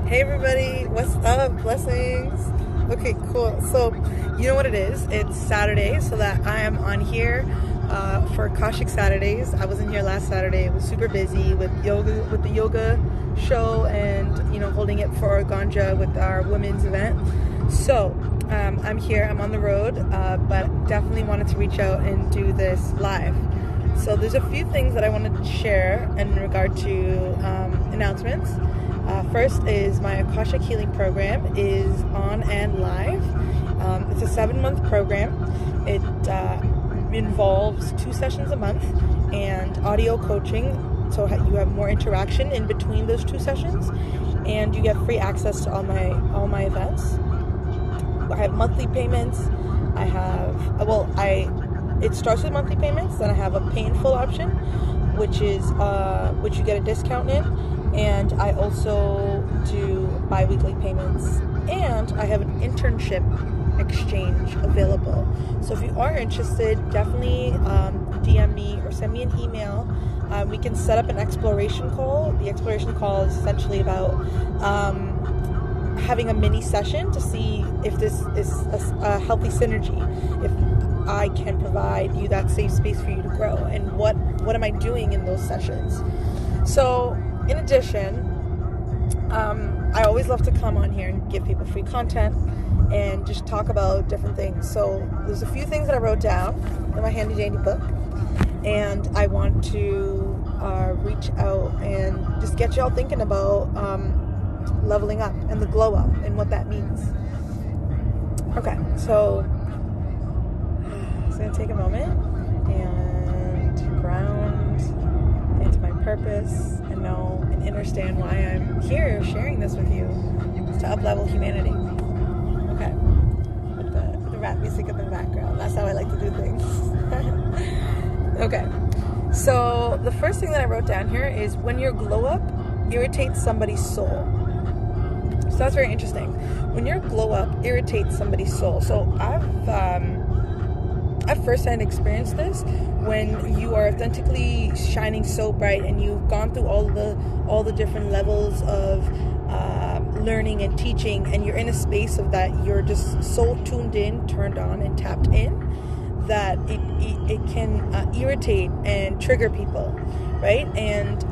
Hey everybody, what's up? Blessings. Okay, cool. So, you know what it is? It's Saturday, so that I am on here for Akashic Saturdays. I wasn't here last Saturday. It was super busy with the yoga show, and holding it for Ganja with our women's event. So, I'm here. I'm on the road, but definitely wanted to reach out and do this live. So, there's a few things that I wanted to share in regard to announcements. First is my Akashic Healing Program is on and live. It's a 7-month program. It involves 2 sessions a month and audio coaching, so you have more interaction in between those 2 sessions, and you get free access to all my events. I have monthly payments. It starts with monthly payments, then I have a pay in full option, which you get a discount in. And I also do bi-weekly payments, and I have an internship exchange available. So if you are interested, definitely DM me or send me an email. We can set up an exploration call. The exploration call is essentially about having a mini session to see if this is a healthy synergy, if I can provide you that safe space for you to grow, and what am I doing in those sessions. So in addition, I always love to come on here and give people free content and just talk about different things. So there's a few things that I wrote down in my handy dandy book, and I want to reach out and just get y'all thinking about leveling up and the glow up and what that means. Okay, so I'm just going to take a moment and ground into my purpose and know and understand why I'm here sharing this with you. It's to up-level humanity. Okay. With the rap music in the background. That's how I like to do things. Okay. So the first thing that I wrote down here is when your glow up irritates somebody's soul. So that's very interesting. When your glow up irritates somebody's soul. So I've firsthand experienced this when you are authentically shining so bright and you've gone through all the different levels of learning and teaching, and you're in a space of that you're just so tuned in, turned on, and tapped in that it can irritate and trigger people, right? And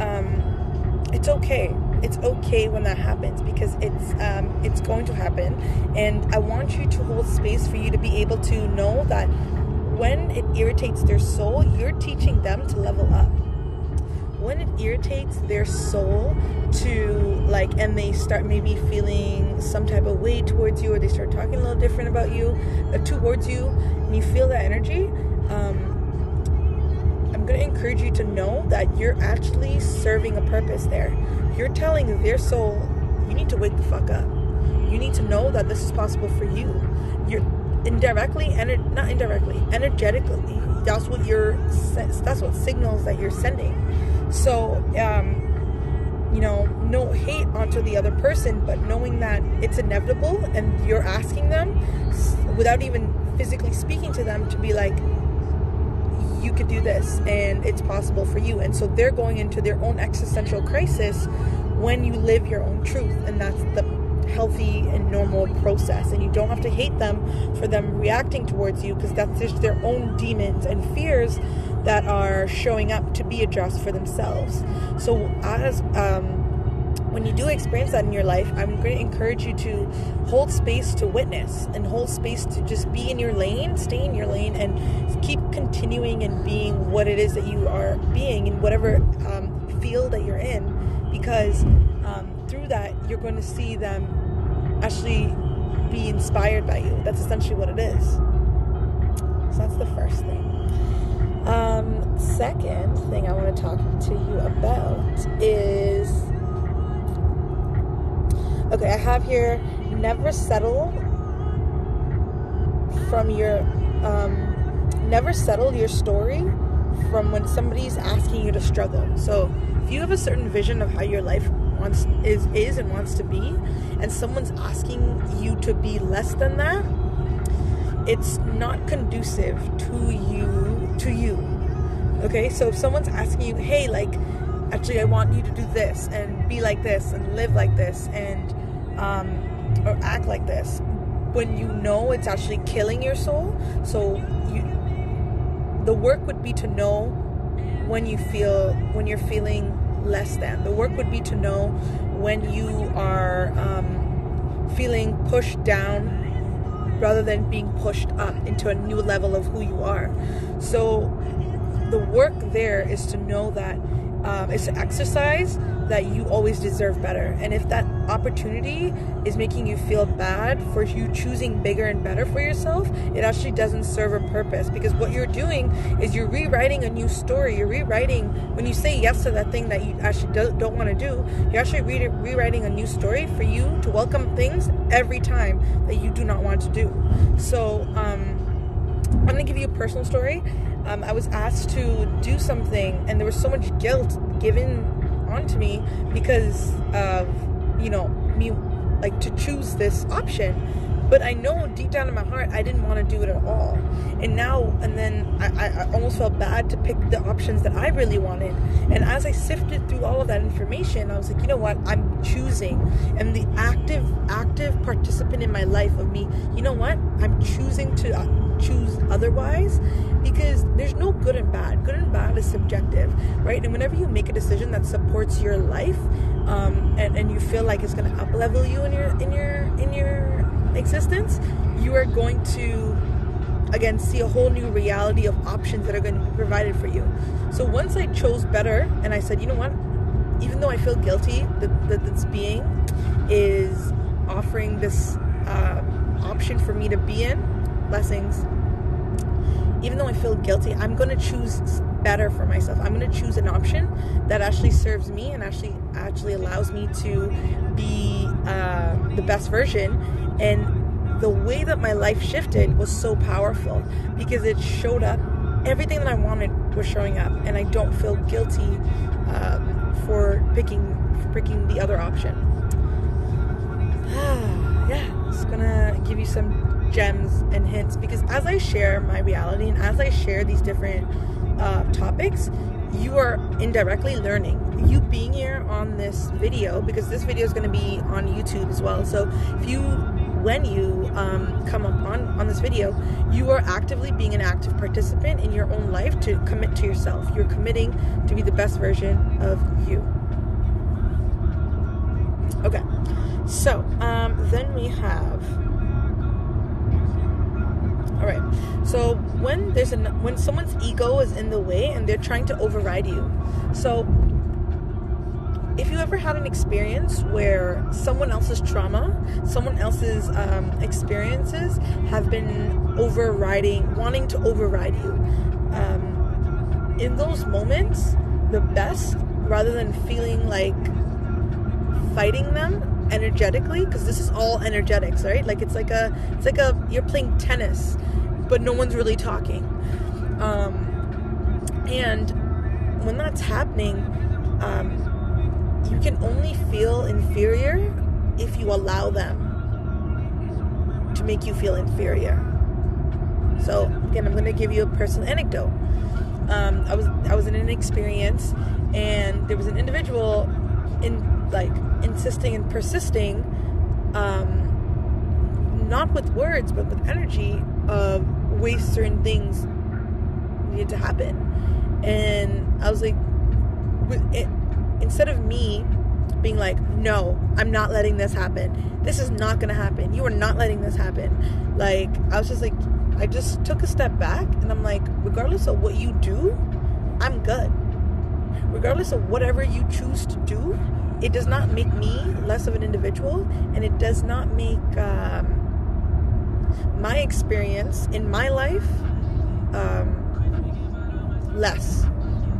it's okay. It's okay when that happens, because it's going to happen, and I want you to hold space for you to be able to know that when it irritates their soul, you're teaching them to level up. When it irritates their soul and they start maybe feeling some type of way towards you, or they start talking a little different about you, towards you, and you feel that energy, I'm going to encourage you to know that you're actually serving a purpose there. You're telling their soul, you need to wake the fuck up. You need to know that this is possible for you. You're energetically, that's what signals that you're sending. So no hate onto the other person, but knowing that it's inevitable, and you're asking them without even physically speaking to them to be like, you could do this and it's possible for you. And so they're going into their own existential crisis when you live your own truth, and that's the healthy and normal process. And you don't have to hate them for them reacting towards you, because that's just their own demons and fears that are showing up to be addressed for themselves. So as when you do experience that in your life, I'm going to encourage you to hold space to witness, and hold space to just be in your lane, stay in your lane, and keep continuing and being what it is that you are being in whatever field that you're in, because through that you're going to see them actually be inspired by you. That's essentially what it is. So that's the first thing. Second thing I want to talk to you about is, okay, I have here, never settle your story from when somebody's asking you to struggle. So if you have a certain vision of how your life is and wants to be, and someone's asking you to be less than that, it's not conducive to you. Okay, so if someone's asking you, hey, actually I want you to do this and be like this and live like this and or act like this when you know it's actually killing your soul. So the work would be to know when you're feeling less than. The work would be to know when you are feeling pushed down rather than being pushed up into a new level of who you are. So the work there is to know that is to exercise that you always deserve better. And if that opportunity is making you feel bad for you choosing bigger and better for yourself, it actually doesn't serve a purpose, because what you're doing is you're rewriting a new story. You're rewriting, when you say yes to that thing that you actually don't want to do, you're actually rewriting a new story for you to welcome things every time that you do not want to do. So I'm going to give you a personal story. I was asked to do something, and there was so much guilt given onto me because of, me, like, to choose this option. But I know deep down in my heart I didn't want to do it at all. And then I almost felt bad to pick the options that I really wanted. And as I sifted through all of that information, I was like, you know what? I'm choosing. And the active participant in my life of me, you know what? I'm choosing to choose otherwise, because there's no good and bad. Good and bad is subjective, right? And whenever you make a decision that supports your life, and you feel like it's going to up-level you in your existence, you are going to, again, see a whole new reality of options that are going to be provided for you. So once I chose better, and I said, you know what, even though I feel guilty that this being is offering this option for me to be in, blessings, even though I feel guilty, I'm going to choose better for myself. I'm going to choose an option that actually serves me and actually allows me to be the best version. And the way that my life shifted was so powerful, because it showed up. Everything that I wanted was showing up, and I don't feel guilty for picking the other option. Yeah, it's gonna give you some gems and hints, because as I share my reality and as I share these different topics, you are indirectly learning. You being here on this video, because this video is going to be on YouTube as well. So when you come up on this video, you are actively being an active participant in your own life to commit to yourself. You're committing to be the best version of you. Okay, so then we have, all right, so when someone's ego is in the way and they're trying to override you. So if you ever had an experience where someone else's trauma, someone else's experiences have been wanting to override you, in those moments, the best, rather than feeling like fighting them energetically, because this is all energetics, right? Like it's like you're playing tennis, but no one's really talking. And when that's happening, you can only feel inferior if you allow them to make you feel inferior. So again, I'm going to give you a personal anecdote. I was in an experience, and there was an individual insisting and persisting, not with words but with energy, of ways certain things needed to happen. And I was like, instead of me being like, no, I'm not letting this happen, this is not going to happen, you are not letting this happen, like, I was just like, I just took a step back, and I'm like, regardless of what you do, I'm good. Regardless of whatever you choose to do, it does not make me less of an individual, and it does not make my experience in my life less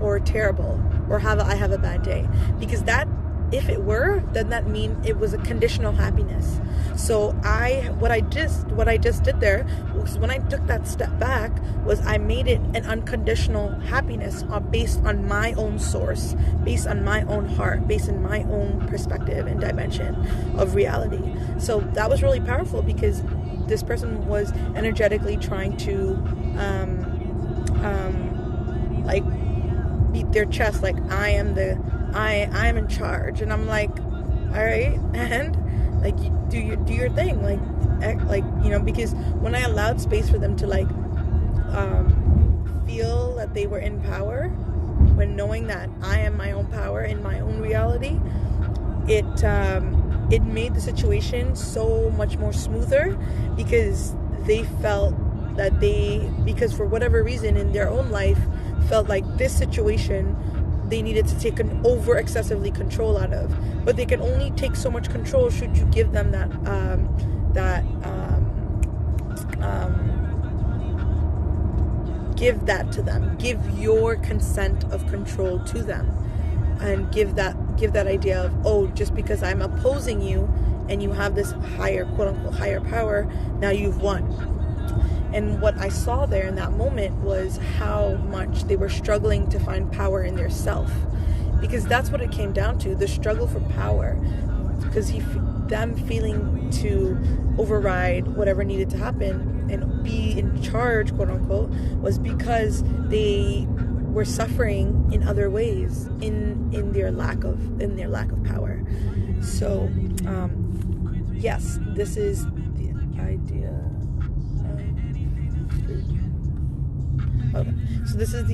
or terrible, or I have a bad day. Because that, if it were, then that mean it was a conditional happiness. So what I just did there was, when I took that step back, was I made it an unconditional happiness based on my own source, based on my own heart, based on my own perspective and dimension of reality. So that was really powerful, because this person was energetically trying to like beat their chest, like I am in charge. And I'm like, all right, and like, you do your thing, like, you know, because when I allowed space for them to like feel that they were in power, when knowing that I am my own power in my own reality, it made the situation so much more smoother, because they felt that because for whatever reason in their own life felt like this situation they needed to take an over excessively control out of, but they can only take so much control should you give them give that to them, give your consent of control to them, and give that idea of, oh, just because I'm opposing you and you have this higher, quote unquote, higher power, now you've won. And what I saw there in that moment was how much they were struggling to find power in their self, because that's what it came down to, the struggle for power, because them feeling to override whatever needed to happen and be in charge, quote unquote, was because they were suffering in other ways in their lack of power. So yes, this is the idea. Okay, so this is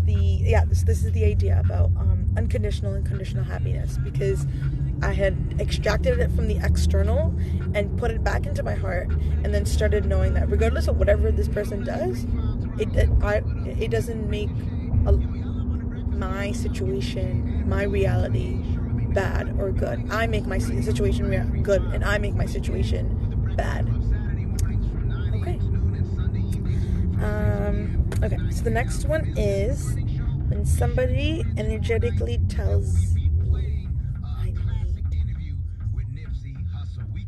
the idea about unconditional and conditional happiness, because I had extracted it from the external and put it back into my heart, and then started knowing that regardless of whatever this person does, it doesn't make my situation, my reality, bad or good. I make my situation good, and I make my situation bad. Okay, so the next one is when somebody energetically tells me I need.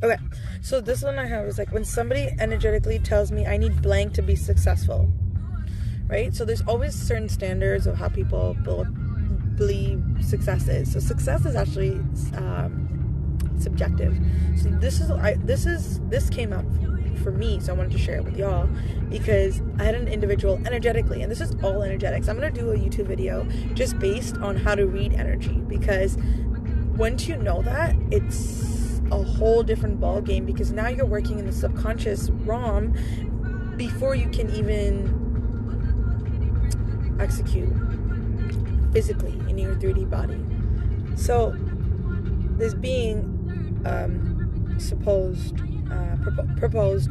Okay, so this one I have is like when somebody energetically tells me I need blank to be successful, right? So there's always certain standards of how people believe success is. So success is actually subjective. So this came up for me, so I wanted to share it with y'all, because I had an individual energetically, and this is all energetics. I'm going to do a YouTube video just based on how to read energy, because once you know that, it's a whole different ball game, because now you're working in the subconscious realm before you can even execute physically in your 3D body. So this being proposed,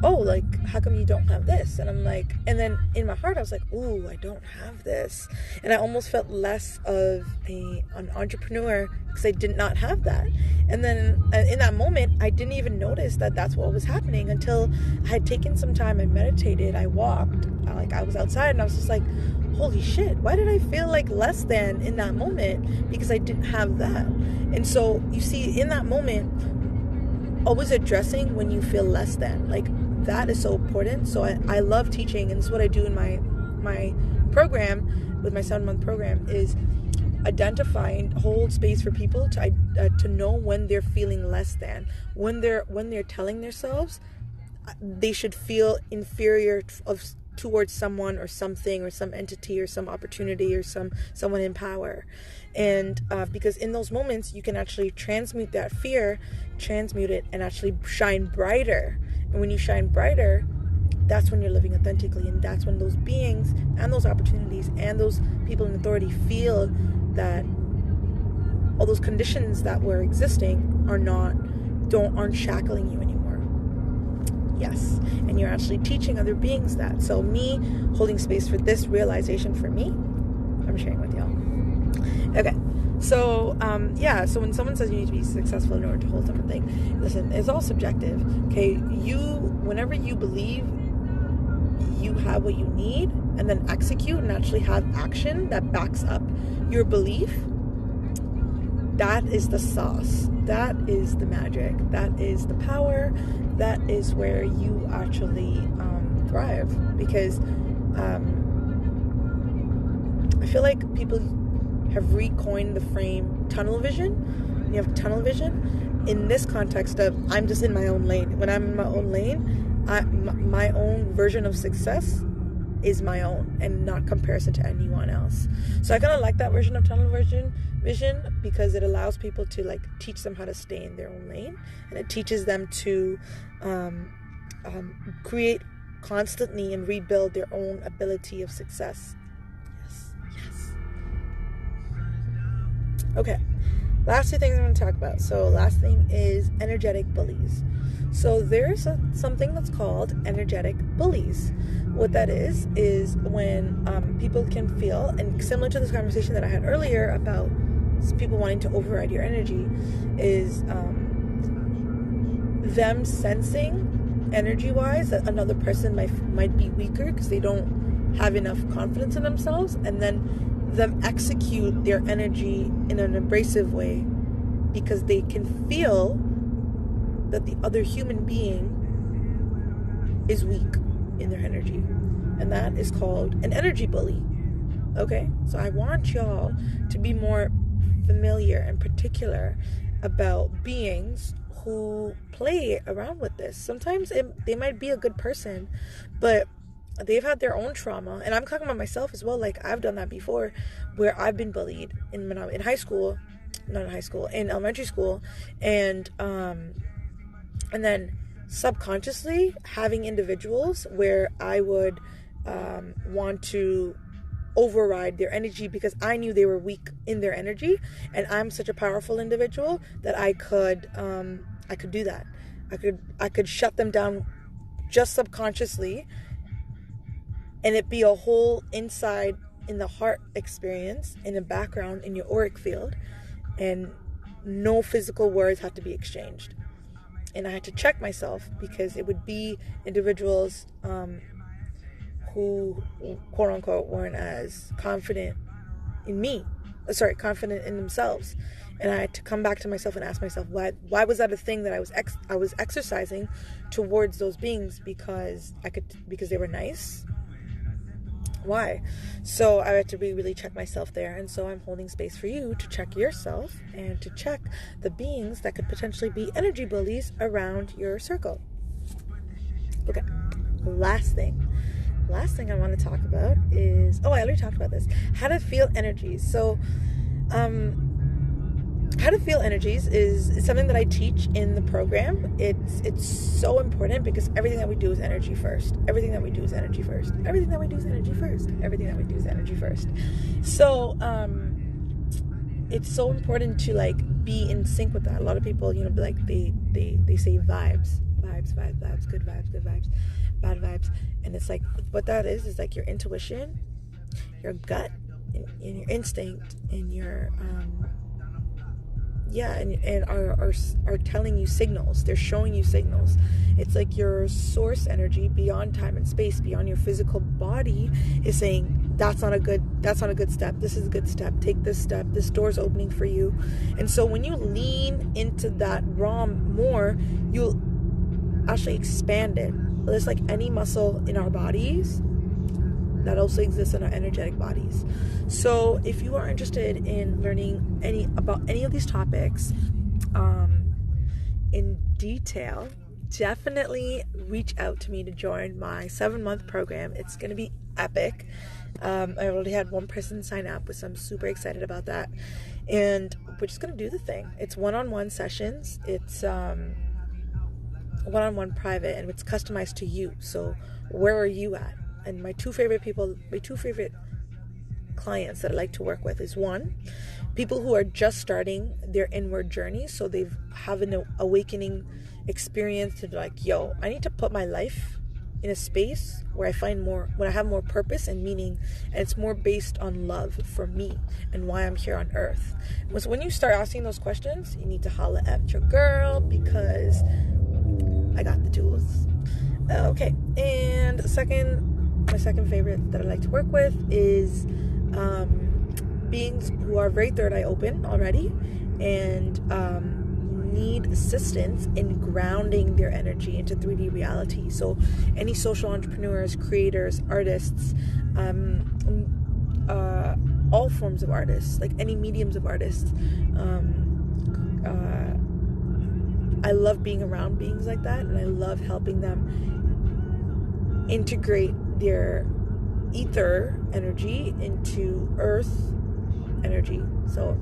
oh, like, how come you don't have this? And I'm like, and then in my heart I was like, ooh, I don't have this, and I almost felt less of an entrepreneur because I did not have that. And then in that moment I didn't even notice that that's what was happening until I had taken some time, I meditated, I walked, I was outside, and I was just like, holy shit, why did I feel like less than in that moment? Because I didn't have that. And so you see, in that moment, always addressing when you feel less than, like, that is so important. So I love teaching, and this is what I do in my program, with my 7-month program, is hold space for people to know when they're feeling less than, when they're telling themselves they should feel inferior towards someone or something or some entity or some opportunity or someone in power. And because in those moments you can actually transmute that fear, transmute it, and actually shine brighter. And when you shine brighter, that's when you're living authentically, and that's when those beings and those opportunities and those people in authority feel that all those conditions that were existing aren't shackling you anymore. Yes, and you're actually teaching other beings that. So me holding space for this realization for me, I'm sharing with y'all. Okay, so so when someone says you need to be successful in order to hold something, listen, it's all subjective. Okay, whenever you believe you have what you need, and then execute and actually have action that backs up your belief, that is the sauce. That is the magic. That is the power. That is where you actually thrive. Because I feel like people have recoined the frame tunnel vision. You have tunnel vision in this context of, I'm just in my own lane. When I'm in my own lane, my own version of success is my own and not comparison to anyone else. So I kind of like that version of tunnel vision, vision, because it allows people to like teach them how to stay in their own lane, and it teaches them to create constantly and rebuild their own ability of success. Yes. Okay, last two things I'm going to talk about. So last thing is energetic bullies. So there's something that's called energetic bullies. What that is when people can feel, and similar to this conversation that I had earlier about people wanting to override your energy, is them sensing energy-wise that another person might be weaker because they don't have enough confidence in themselves, and then them execute their energy in an abrasive way because they can feel that the other human being is weak in their energy. And that is called an energy bully. Okay? So I want y'all to be more familiar and particular about beings who play around with this. Sometimes they might be a good person, but they've had their own trauma. And I'm talking about myself as well. Like, I've done that before, where I've been bullied in elementary school, and then subconsciously having individuals where I would want to override their energy because I knew they were weak in their energy, and I'm such a powerful individual that I could do that. I could shut them down just subconsciously, and it be a whole inside in the heart experience, in the background, in your auric field, and no physical words have to be exchanged. And I had to check myself because it would be individuals who, quote unquote, weren't as confident in themselves. And I had to come back to myself and ask myself, why was that a thing that I was exercising towards those beings? Because they were nice? Why? So I had to really check myself there. And so I'm holding space for you to check yourself and to check the beings that could potentially be energy bullies around your circle. Okay, last thing I want to talk about is, I already talked about this, how to feel energies. So how to feel energies is something that I teach in the program. It's so important because everything that we do is energy first. Everything that we do is energy first. Everything that we do is energy first. Everything that we do is energy first. So it's so important to like be in sync with that. A lot of people, like they say vibes, good vibes, bad vibes, and it's like what that is like your intuition, your gut, and your instinct, and your and are telling you signals. They're showing you signals. It's like your source energy beyond time and space, beyond your physical body, is saying that's not a good step. This is a good step. Take this step. This door's opening for you. And so when you lean into that realm more, you'll actually expand it. There's like any muscle in our bodies that also exists in our energetic bodies. So if you are interested in learning about any of these topics in detail, definitely reach out to me to join my 7-month program. It's going to be epic. I already had one person sign up, so I'm super excited about that. And we're just going to do the thing. It's one-on-one sessions. It's one-on-one private, and it's customized to you. So where are you at? And my two favorite clients that I like to work with is, one, people who are just starting their inward journey. So they've have an awakening experience to like, yo, I need to put my life in a space where I have more purpose and meaning, and it's more based on love for me and why I'm here on earth. So when you start asking those questions, you need to holla at your girl because I got the tools. Okay, and my second favorite that I like to work with is beings who are very third eye open already and need assistance in grounding their energy into 3D reality. So any social entrepreneurs, creators, artists, all forms of artists, like any mediums of artists. I love being around beings like that, and I love helping them integrate their ether energy into earth energy. So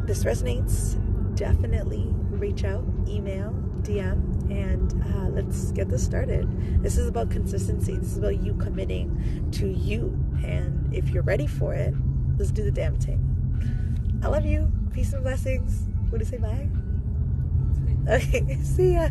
this resonates, definitely reach out, email, DM, and let's get this started. This is about consistency. This is about you committing to you. And if you're ready for it, let's do the damn thing. I love you. Peace and blessings. Want to say bye? Okay, see ya.